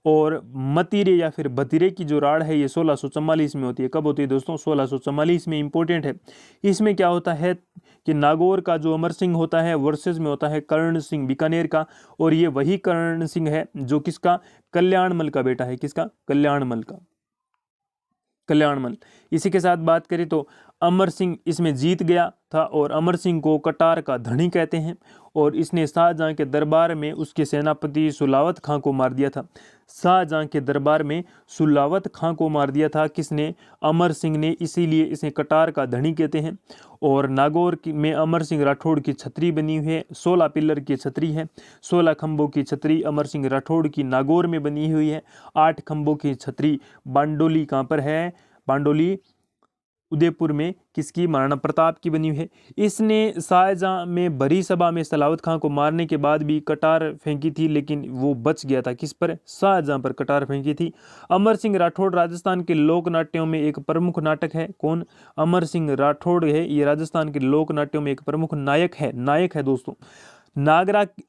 और मतीरे या फिर भतीरे की जो राड़ है ये 1644 में होती है। कब होती है दोस्तों? 1644 में। इंपॉर्टेंट है, इसमें क्या होता है कि नागौर का जो अमर सिंह होता है वर्सेस में होता है कर्ण सिंह बीकानेर का। और ये वही कर्ण सिंह है जो किसका? कल्याणमल का बेटा है। किसका? कल्याणमल का। कल्याणमल। इसी के साथ बात करें तो अमर सिंह इसमें जीत गया था और अमर सिंह को कटार का धनी कहते हैं। और इसने शाहजहां के दरबार में उसके सेनापति सुलावत खां को मार दिया था। शाहजहां के दरबार में सुलावत खां को मार दिया था किसने? अमर सिंह ने, इसीलिए इसे कटार का धनी कहते हैं। और नागौर में अमर सिंह राठौड़ की छतरी बनी हुई है, 16 पिलर की छतरी है। 16 खंभों की छतरी अमर सिंह राठौड़ की नागौर में बनी हुई है। 8 खंभों की छतरी बांडोली कहाँ पर है? बांडोली उदयपुर में किसकी? महाराणा प्रताप की बनी हुई है। इसने शाहजहां में भरी सभा में सलावत खां को मारने के बाद भी कटार फेंकी थी, लेकिन वो बच गया था। किस पर? शाहजहां पर कटार फेंकी थी। अमर सिंह राठौड़ राजस्थान के लोक नाट्यों में एक प्रमुख नाटक है। कौन? अमर सिंह राठौड़ है, ये राजस्थान के लोक नाट्यों में एक प्रमुख नायक है दोस्तों।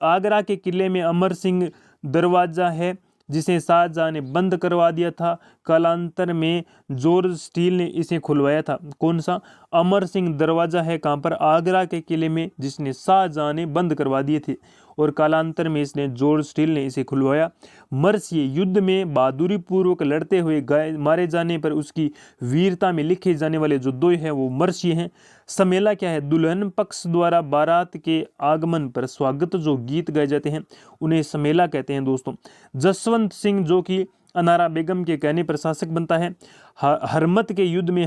आगरा के किले में अमर सिंह दरवाजा है जिसे शाहजहां ने बंद करवा दिया था। कालांतर में जॉर्ज स्टील ने इसे खुलवाया था। कौन सा? अमर सिंह दरवाजा है कहाँ पर? आगरा के किले में, जिसने शाहजहां ने बंद करवा दिए थे और कालांतर में इसने जॉर्ज स्टील ने इसे खुलवाया। मरसिए युद्ध में बहादुरी पूर्वक लड़ते हुए मारे जाने पर उसकी वीरता में लिखे जाने वाले जो 2 हैं वो मरसिए हैं। समेला क्या है? दुल्हन पक्ष द्वारा बारात के आगमन पर स्वागत जो गीत गाए जाते हैं उन्हें समेला कहते हैं दोस्तों। जसवंत सिंह जो कि अनारा बेगम के कहने पर शासक बनता है। हरमत के युद्ध में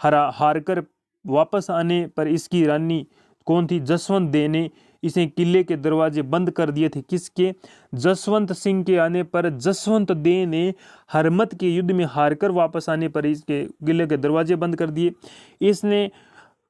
हारकर वापस आने पर इसकी रानी कौन थी? जसवंत दे ने इसे किले के दरवाजे बंद कर दिए थे। किसके? जसवंत सिंह के आने पर जसवंत दे ने हरमत के युद्ध में हारकर वापस आने पर इसके किले के दरवाजे बंद कर दिए। इसने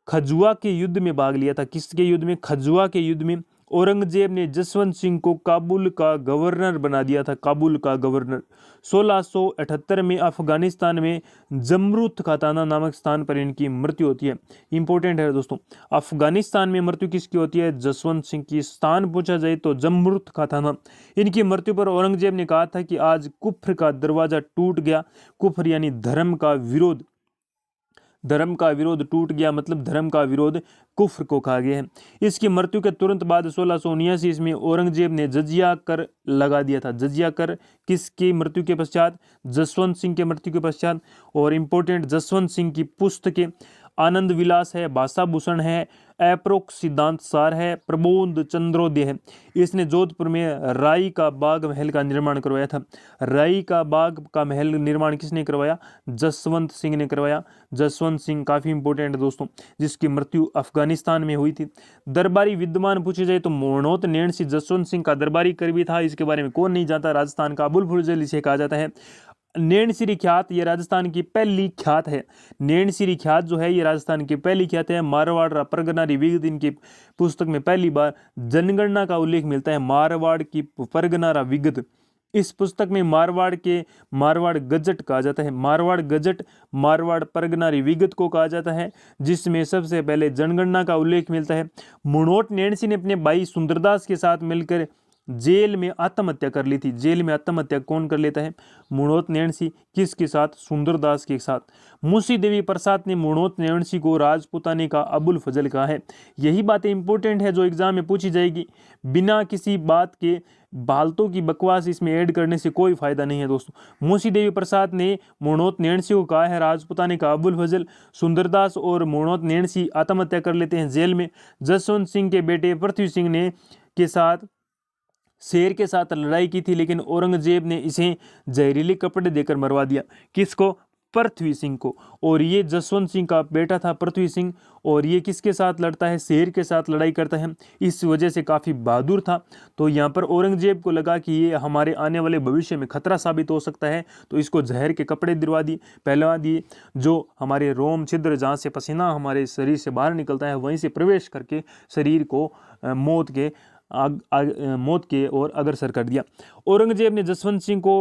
खजुआ के युद्ध में भाग लिया था। किसके युद्ध में? खजुआ के युद्ध में। औरंगजेब ने जसवंत सिंह को काबुल का गवर्नर बना दिया था। काबुल का गवर्नर। 1678 में अफगानिस्तान में जमरूत खाताना नामक स्थान पर इनकी मृत्यु होती है। इंपॉर्टेंट है दोस्तों, अफगानिस्तान में मृत्यु किसकी होती है? जसवंत सिंह की। स्थान पूछा जाए तो जमरूत खाताना। इनकी मृत्यु पर औरंगजेब ने कहा था कि आज कुफ्र का दरवाजा टूट गया। कुफ्र यानी धर्म का विरोध, धर्म का विरोध टूट गया, मतलब धर्म का विरोध कुफ्र को कहा गया है। इसकी मृत्यु के तुरंत बाद 1679 ईस्वी में औरंगजेब ने जजिया कर लगा दिया था। जजिया कर किसकी मृत्यु के पश्चात? जसवंत सिंह के मृत्यु के पश्चात। और इंपॉर्टेंट जसवंत सिंह की पुस्तकें आनंद विलास है, भाषा भूषण है, अप्रोक्ष सिद्धांत सार है, प्रबोध चंद्रोदय है। इसने जोधपुर में राई का बाग महल का निर्माण करवाया था। राई का बाग का महल निर्माण किसने करवाया? जसवंत सिंह ने करवाया। जसवंत सिंह काफी इंपॉर्टेंट है दोस्तों, जिसकी मृत्यु अफगानिस्तान में हुई थी। दरबारी विद्वान पूछे जाए तो मोहनोत नैणसी जसवंत सिंह का दरबारी कवि था। इसके बारे में कौन नहीं जानता? राजस्थान का अबुल फजल इसे कहा जाता है। नैणसिरी ख्यात ये राजस्थान की पहली ख्यात है। नैणसिरी ख्यात जो है ये राजस्थान की पहली ख्यात है। मारवाड़ परगना विगत इनकी पुस्तक में पहली बार जनगणना का उल्लेख मिलता है। मारवाड़ की परगना विगत, इस पुस्तक में मारवाड़ गजट कहा जाता है। मारवाड़ गजट मारवाड़ परगना विगत को कहा जाता है, जिसमें सबसे पहले जनगणना का उल्लेख मिलता है। मुणोत नैणसी ने अपने भाई सुंदरदास के साथ मिलकर जेल में आत्महत्या कर ली थी। जेल में आत्महत्या कौन कर लेता है? मुणोत नैणसी। किसके साथ? सुंदरदास के साथ। मुंशी देवी प्रसाद ने मुणोत नैणसी को राजपुताने का अबुल फजल कहा है। यही बातें इंपॉर्टेंट है जो एग्जाम में पूछी जाएगी। बिना किसी बात के फालतू की बकवास इसमें ऐड करने से कोई फायदा नहीं है दोस्तों। मुंशी देवी प्रसाद ने मुणोत नैणसी को कहा है राजपुताने का अबुल फजल। सुंदरदास और मुणोत नैणसी आत्महत्या कर लेते हैं जेल में। जसवंत सिंह के बेटे पृथ्वी सिंह ने के साथ शेर के साथ लड़ाई की थी, लेकिन औरंगजेब ने इसे जहरीले कपड़े देकर मरवा दिया। किसको? पृथ्वी सिंह को। और ये जसवंत सिंह का बेटा था पृथ्वी सिंह, और ये किसके साथ लड़ता है? शेर के साथ लड़ाई करता है। इस वजह से काफ़ी बहादुर था। तो यहाँ पर औरंगजेब को लगा कि ये हमारे आने वाले भविष्य में खतरा साबित हो सकता है, तो इसको जहर के कपड़े दिलवा दिए, पहलवा दिए, जो हमारे रोम छिद्र जहाँ से पसीना हमारे शरीर से बाहर निकलता है वहीं से प्रवेश करके शरीर को मौत के ओर अग्रसर कर दिया। औरंगजेब ने जसवंत सिंह को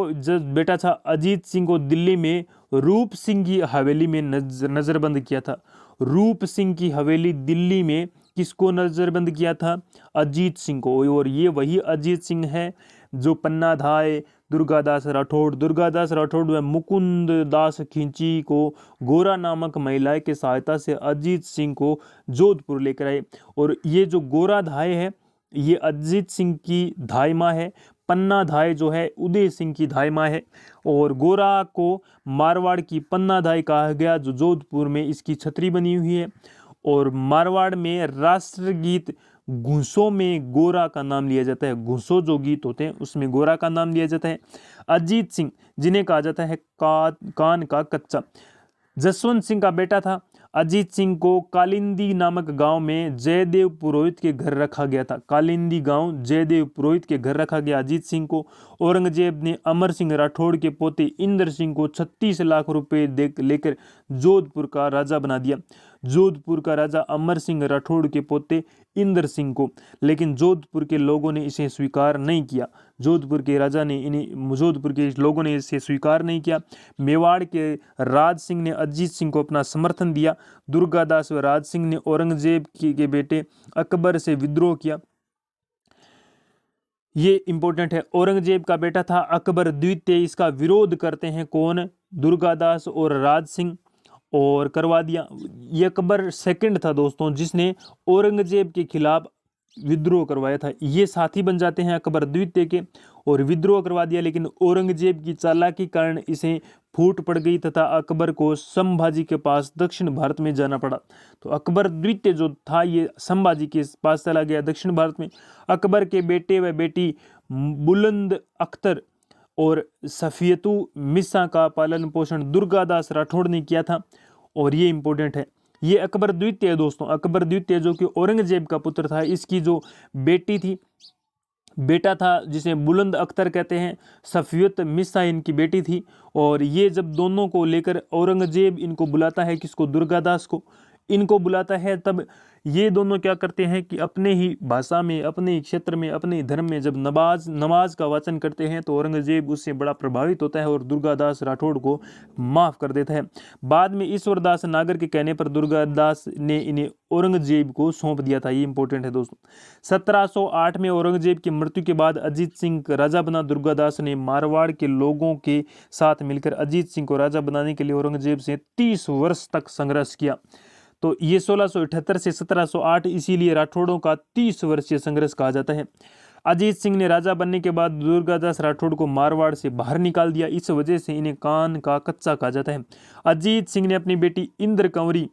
बेटा था अजीत सिंह को दिल्ली में रूप सिंह की हवेली में नजरबंद किया था। रूप सिंह की हवेली दिल्ली में किसको नजरबंद किया था? अजीत सिंह को। और ये वही अजीत सिंह है जो पन्ना धाय दुर्गादास राठौड़ व मुकुंद दास खिंची को गोरा नामक महिला की सहायता से अजीत सिंह को जोधपुर लेकर आए। और ये जो गोरा धाय है ये अजीत सिंह की धाय माँ है। पन्ना धाय जो है उदय सिंह की धाय माँ है। और गोरा को मारवाड़ की पन्ना धाय कहा गया, जो जोधपुर में इसकी छतरी बनी हुई है। और मारवाड़ में राष्ट्रगीत घुसों में गोरा का नाम लिया जाता है। घुसों जो गीत होते हैं उसमें गोरा का नाम लिया जाता है। अजीत सिंह जिन्हें कहा जाता है कान का कच्चा, जसवंत सिंह का बेटा था। अजीत सिंह को कालिंदी नामक गांव में जयदेव पुरोहित के घर रखा गया था। कालिंदी गांव जयदेव पुरोहित के घर रखा गया अजीत सिंह को। औरंगजेब ने अमर सिंह राठौड़ के पोते इंद्र सिंह को 36 लाख रुपए लेकर जोधपुर का राजा बना दिया। जोधपुर का राजा अमर सिंह राठौड़ के पोते इंद्र सिंह को, लेकिन जोधपुर के लोगों ने इसे स्वीकार नहीं किया। जोधपुर के लोगों ने इसे स्वीकार नहीं किया। मेवाड़ के राज सिंह ने अजीत सिंह को अपना समर्थन दिया। दुर्गादास व राज सिंह ने औरंगजेब के बेटे अकबर से विद्रोह किया। ये इंपॉर्टेंट है। औरंगजेब का बेटा था अकबर द्वितीय, इसका विरोध करते हैं कौन? दुर्गादास और राज सिंह, और करवा दिया। ये अकबर सेकंड था दोस्तों जिसने औरंगजेब के खिलाफ विद्रोह करवाया था। ये साथी बन जाते हैं अकबर द्वितीय के, और विद्रोह करवा दिया। लेकिन औरंगजेब की चालाकी कारण इसे फूट पड़ गई तथा अकबर को संभाजी के पास दक्षिण भारत में जाना पड़ा। तो अकबर द्वितीय जो था ये संभाजी के पास चला गया दक्षिण भारत में। अकबर के बेटे व बेटी बुलंद अख्तर और सफियतु मिसा का पालन पोषण दुर्गादास राठौड़ ने किया था। और ये इंपॉर्टेंट है, ये अकबर द्वितीय दोस्तों, अकबर द्वितीय जो कि औरंगजेब का पुत्र था, इसकी जो बेटी थी, बेटा था जिसे बुलंद अख्तर कहते हैं, सफियत मिसा इनकी बेटी थी। और ये जब दोनों को लेकर औरंगजेब इनको बुलाता है, किसको? दुर्गादास को इनको बुलाता है, तब ये दोनों क्या करते हैं कि अपने ही भाषा में, अपने ही क्षेत्र में, अपने ही धर्म में जब नमाज का वाचन करते हैं तो औरंगजेब उससे बड़ा प्रभावित होता है और दुर्गादास राठौड़ को माफ कर देता है। बाद में ईश्वरदास नागर के कहने पर दुर्गादास ने इन्हें औरंगजेब को सौंप दिया था। ये इंपॉर्टेंट है दोस्तों। 1708 में औरंगजेब की मृत्यु के बाद अजीत सिंह राजा बना। दुर्गादास ने मारवाड़ के लोगों के साथ मिलकर अजीत सिंह को राजा बनाने के लिए औरंगजेब से 30 वर्ष तक संघर्ष किया। तो ये 1678 से 1708 इसीलिए राठौड़ों का 30 वर्षीय संघर्ष कहा जाता है। अजीत सिंह ने राजा बनने के बाद दुर्गादास राठौड़ को मारवाड़ से बाहर निकाल दिया। इस वजह से इन्हें कान का कच्चा कहा जाता है। अजीत सिंह ने अपनी बेटी इंद्र कंवरी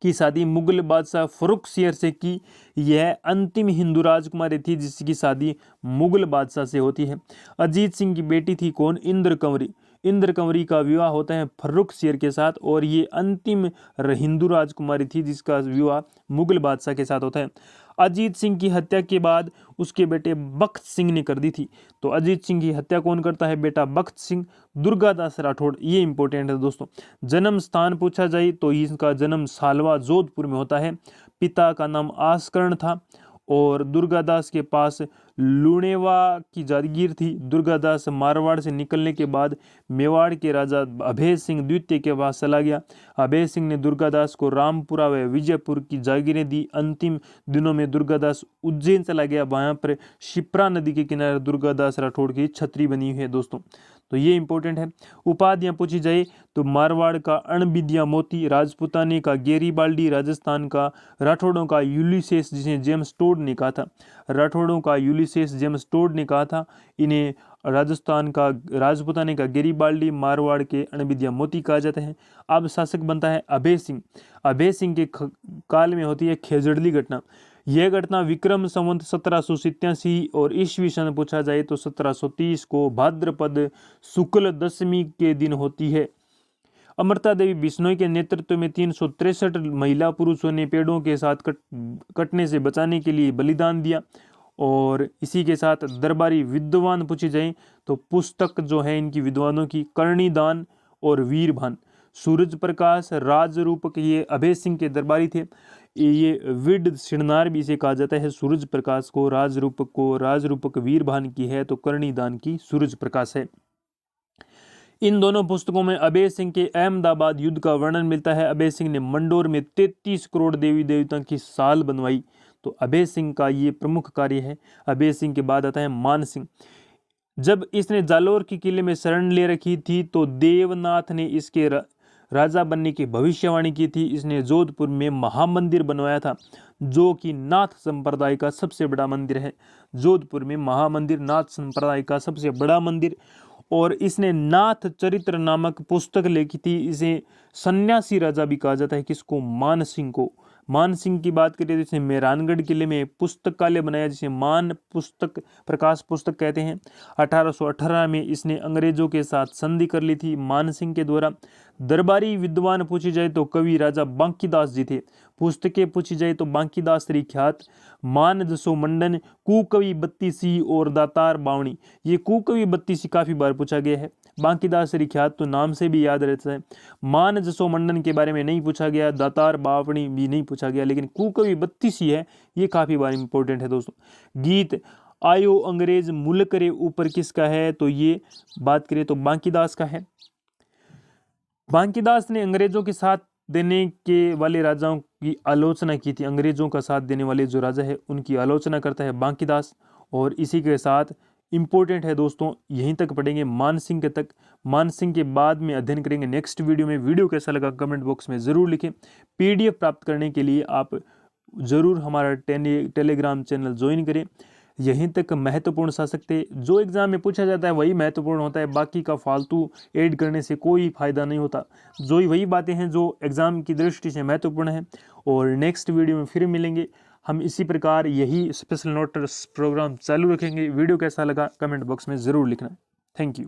की शादी मुगल बादशाह फर्रुखसियर से की। यह अंतिम हिंदू राजकुमारी थी जिसकी शादी मुगल बादशाह से होती है। अजीत सिंह की बेटी थी कौन? इंद्र कंवरी। इंद्र कंवरी का विवाह होता है फर्रुखसियर के साथ और ये अंतिम हिंदू राजकुमारी थी जिसका विवाह मुगल बादशाह के साथ होता है। अजीत सिंह की हत्या के बाद उसके बेटे बख्त सिंह ने कर दी थी। तो अजीत सिंह की हत्या कौन करता है? बेटा बख्त सिंह, दुर्गादास राठौड़। ये इंपॉर्टेंट है दोस्तों। जन्म स्थान पूछा जाए तो इसका जन्म सालवा जोधपुर में होता है। पिता का नाम आस्कर्ण था और दुर्गादास के पास लुणेवा की जागीर थी। दुर्गादास मारवाड़ से निकलने के बाद मेवाड़ के राजा अभय सिंह द्वितीय के पास चला गया। अभय सिंह ने दुर्गादास को रामपुरा व विजयपुर की जागीरें दी। अंतिम दिनों में दुर्गादास उज्जैन चला गया। वहां पर शिप्रा नदी के किनारे दुर्गादास राठौड़ की छतरी बनी हुई है दोस्तों। तो ये इंपॉर्टेंट है। उपाधियां पूछी जाए तो मारवाड़ का अणबिदिया मोती, राजपुताने का गेरीबाल्डी, राजस्थान का राठौड़ों का यूलिसेस जिसे जेम्स टोड ने कहा था। राठौड़ों का यूलिसेस जेम्स टोड ने कहा था। इन्हें राजस्थान का राजपुताने का गेरीबाल्डी, मारवाड़ के अणबिदिया मोती कहा जाता है। अब शासक बनता है अभय सिंह। अभय सिंह के काल में होती है खेजड़ली घटना। यह घटना विक्रम संवत 1787 और ईस्वी सन पूछा जाए तो 1730 को भाद्रपद शुक्ल दशमी के दिन होती है। अमृता देवी बिश्नोई के नेतृत्व में 363 महिला पुरुषों ने पेड़ों के साथ कटने से बचाने के लिए बलिदान दिया। और इसी के साथ दरबारी विद्वान पूछी जाए तो पुस्तक जो है इनकी विद्वानों की कर्णीदान और वीरभान। सूरज प्रकाश राजरूपक, ये अभय सिंह के दरबारी थे। ये विड सिरनार भी इसे कहा जाता है। सूरज प्रकाश को राजरूपक वीरभान की है तो कर्णीदान की सूरज प्रकाश है। इन दोनों पुस्तकों में अभय सिंह के अहमदाबाद युद्ध का वर्णन मिलता है। अभय सिंह ने मंडोर में 33 करोड़ देवी देवताओं की साल बनवाई। तो अभय सिंह का ये प्रमुख कार्य है। अभय सिंह के बाद आता है मान सिंह। जब इसने जालोर के किले में शरण ले रखी थी तो देवनाथ ने इसके राजा बनने की भविष्यवाणी की थी। इसने जोधपुर में महामंदिर बनवाया था जो कि नाथ संप्रदाय का सबसे बड़ा मंदिर है। जोधपुर में महामंदिर नाथ संप्रदाय का सबसे बड़ा मंदिर। और इसने नाथ चरित्र नामक पुस्तक लिखी थी। इसे सन्यासी राजा भी कहा जाता है। किसको? मान सिंह को। मान सिंह की बात करें तो इसने मेहरानगढ़ किले में पुस्तकालय बनाया जिसे मान पुस्तक प्रकाश पुस्तक कहते हैं। 1818 में इसने अंग्रेजों के साथ संधि कर ली थी मान सिंह के द्वारा। दरबारी विद्वान पूछी जाए तो कवि राजा बांकीदास जी थे। पुस्तकें पूछी जाए तो बांकीदास श्री ख्यात, मान जसो मंडन, कुकवि बत्तीसी और दातार बावणी। ये कुकवि बत्तीसी काफी बार पूछा गया है। बांकीदास श्री ख्यात तो नाम से भी याद रहता है। मान जसो मंडन के बारे में नहीं पूछा गया, दातार बावणी भी नहीं पूछा गया, लेकिन कुकवि बत्तीसी है ये काफी बार इंपॉर्टेंट है दोस्तों। गीत आयो अंग्रेज मुल्क रे ऊपर किसका है? तो ये बात करें तो बांकीदास का है। बांकीदास ने अंग्रेजों के साथ देने के वाले राजाओं की आलोचना की थी। अंग्रेजों का साथ देने वाले जो राजा है उनकी आलोचना करता है बांकीदास। और इसी के साथ इंपॉर्टेंट है दोस्तों, यहीं तक पढ़ेंगे मान सिंह के तक। मान सिंह के बाद में अध्ययन करेंगे नेक्स्ट वीडियो में। वीडियो कैसा लगा कमेंट बॉक्स में ज़रूर लिखें। PDF प्राप्त करने के लिए आप ज़रूर हमारा टेलीग्राम चैनल ज्वाइन करें। यहीं तक महत्वपूर्ण शासक थे। जो एग्जाम में पूछा जाता है वही महत्वपूर्ण होता है, बाकी का फालतू ऐड करने से कोई फायदा नहीं होता। जो वही बातें हैं जो एग्जाम की दृष्टि से महत्वपूर्ण है। और नेक्स्ट वीडियो में फिर मिलेंगे। हम इसी प्रकार यही स्पेशल नोट्स प्रोग्राम चालू रखेंगे। वीडियो कैसा लगा कमेंट बॉक्स में ज़रूर लिखना। Thank you.